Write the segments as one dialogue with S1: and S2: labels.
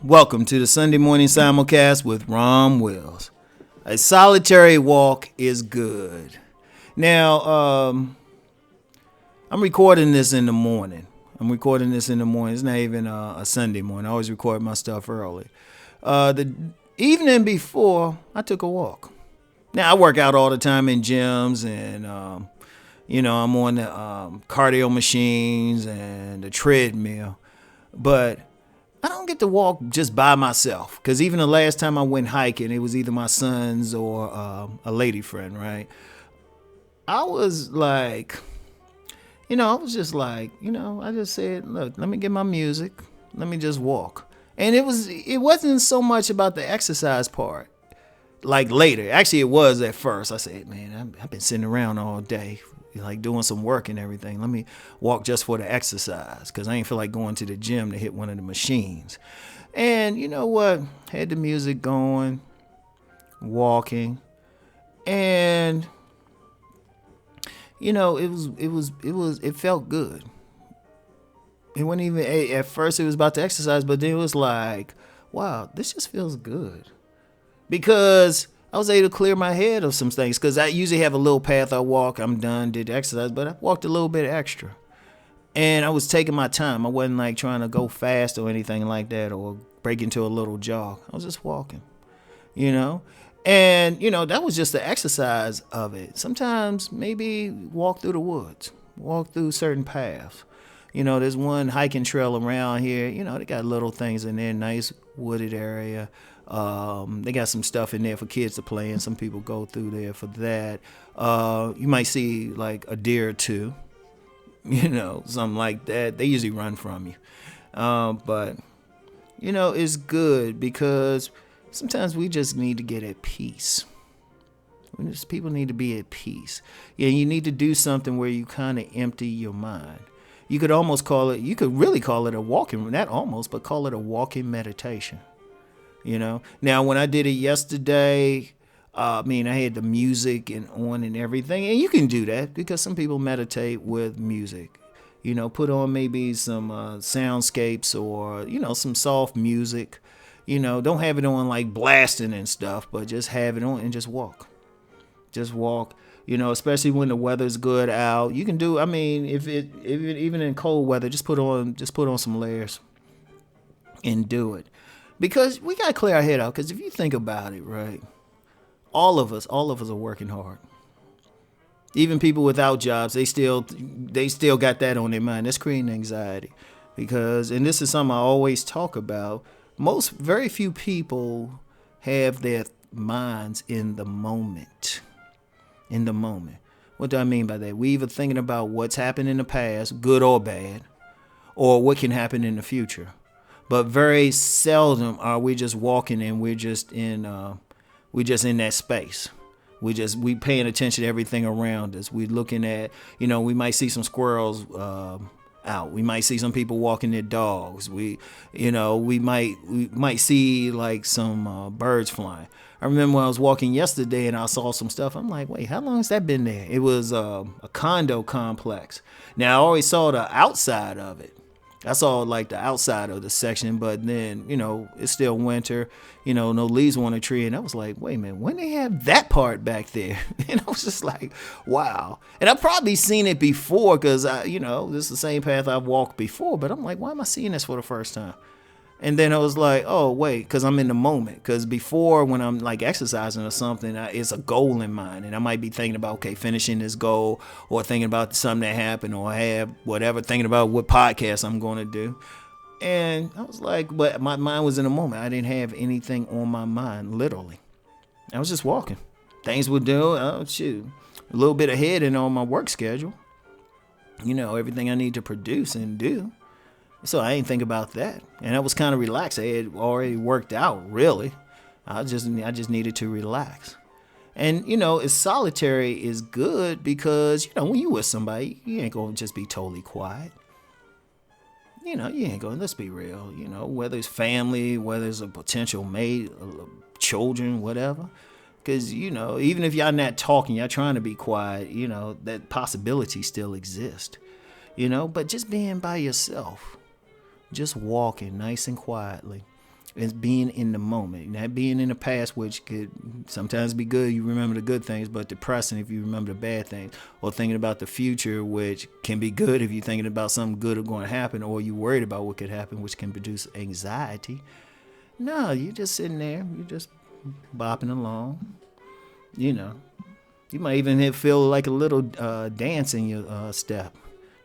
S1: Welcome to the Sunday morning simulcast with Rom Wills. A solitary walk is good. Now, I'm recording this in the morning. It's not even a Sunday morning. I always record my stuff early. The evening before, I took a walk. Now, I work out all the time in gyms and, I'm on the cardio machines and the treadmill. But I don't get to walk just by myself, because even the last time I went hiking, it was either my sons or a lady friend, right? I was like, I just said, look, let me get my music, let me just walk. And it wasn't so much about the exercise part, like later. Actually, it was at first. I said, man, I've been sitting around all day, like doing some work and everything. Let me walk just for the exercise, because I ain't feel like going to the gym to hit one of the machines. And you know what? Had the music going, walking, and it felt good. It wasn't even at first it was about the exercise, but then it was like, wow, this just feels good, because I was able to clear my head of some things, because I usually have a little path I walk. I'm done, did the exercise, but I walked a little bit extra. And I was taking my time. I wasn't like trying to go fast or anything like that, or break into a little jog. I was just walking, And, that was just the exercise of it. Sometimes maybe walk through the woods, walk through certain paths. There's one hiking trail around here. They got little things in there, nice wooded area. They got some stuff in there for kids to play in. Some people go through there for that. You might see like a deer or two, something like that. They usually run from you. But it's good, because sometimes we just need to get at peace. People need to be at peace. Yeah, you need to do something where you kind of empty your mind. You could really call it a walking, not almost, but call it a walking meditation. Now when I did it yesterday, I had the music on and everything, and you can do that because some people meditate with music. Put on maybe some soundscapes or some soft music. Don't have it on like blasting and stuff, but just have it on and just walk. Just walk. Especially when the weather's good out. You can do. If even in cold weather, just put on some layers and do it. Because we got to clear our head out. Because if you think about it, right, all of us are working hard. Even people without jobs, they still got that on their mind. That's creating anxiety. Because, and this is something I always talk about, very few people have their minds in the moment. In the moment. What do I mean by that? We either thinking about what's happened in the past, good or bad, or what can happen in the future. But very seldom are we just walking and we're just in that space. We paying attention to everything around us. We looking at, we might see some squirrels out. We might see some people walking their dogs. We might see like some birds flying. I remember when I was walking yesterday and I saw some stuff. I'm like, wait, how long has that been there? It was a condo complex. Now I always saw the outside of it. I saw like the outside of the section, but then, it's still winter, no leaves on the tree. And I was like, wait a minute, when they have that part back there? And I was just like, wow. And I've probably seen it before, because, this is the same path I've walked before. But I'm like, why am I seeing this for the first time? And then I was like, oh, wait, because I'm in the moment. Because before, when I'm like exercising or something, it's a goal in mind. And I might be thinking about, okay, finishing this goal, or thinking about something that happened, or have whatever, thinking about what podcast I'm going to do. And I was like, but my mind was in the moment. I didn't have anything on my mind, literally. I was just walking. Things would do, a little bit ahead and on my work schedule. Everything I need to produce and do. So I didn't think about that. And I was kind of relaxed. I had already worked out, really. I just needed to relax. And, solitary is good because, when you with somebody, you ain't going to just be totally quiet. You ain't going, let's be real, whether it's family, whether it's a potential mate, children, whatever. Because, even if y'all not talking, y'all trying to be quiet, that possibility still exists, but just being by yourself, just walking nice and quietly, and being in the moment, not being in the past, which could sometimes be good. You remember the good things, but depressing if you remember the bad things, or thinking about the future, which can be good if you're thinking about something good going to happen, or you worried about what could happen, which can produce anxiety. No, you're just sitting there, you're just bopping along. You might even feel like a little dance in your step,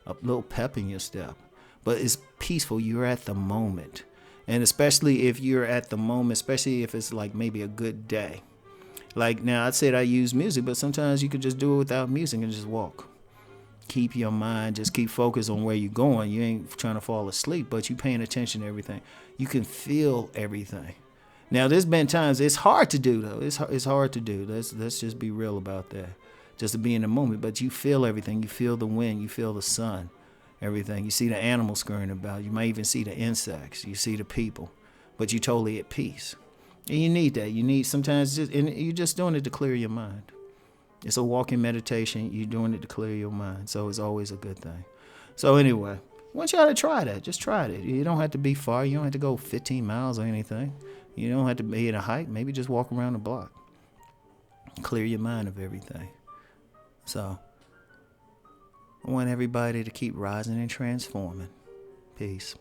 S1: a little pep in your step, but it's peaceful. You're at the moment. And especially if you're at the moment, especially if it's like maybe a good day. Like now, I said I use music, but sometimes you could just do it without music and just walk. Keep your mind, just keep focused on where you're going. You ain't trying to fall asleep, but you paying attention to everything. You can feel everything. Now, there's been times it's hard to do, though. It's hard to do. Let's just be real about that. Just to be in the moment. But you feel everything. You feel the wind. You feel the sun. Everything. You see the animals scurrying about. You might even see the insects. You see the people. But you're totally at peace. And you need that. You need sometimes, and you're just doing it to clear your mind. It's a walking meditation. You're doing it to clear your mind. So it's always a good thing. So anyway, I want y'all to try that. Just try it. You don't have to be far. You don't have to go 15 miles or anything. You don't have to be at a hike. Maybe just walk around the block. Clear your mind of everything. So I want everybody to keep rising and transforming. Peace.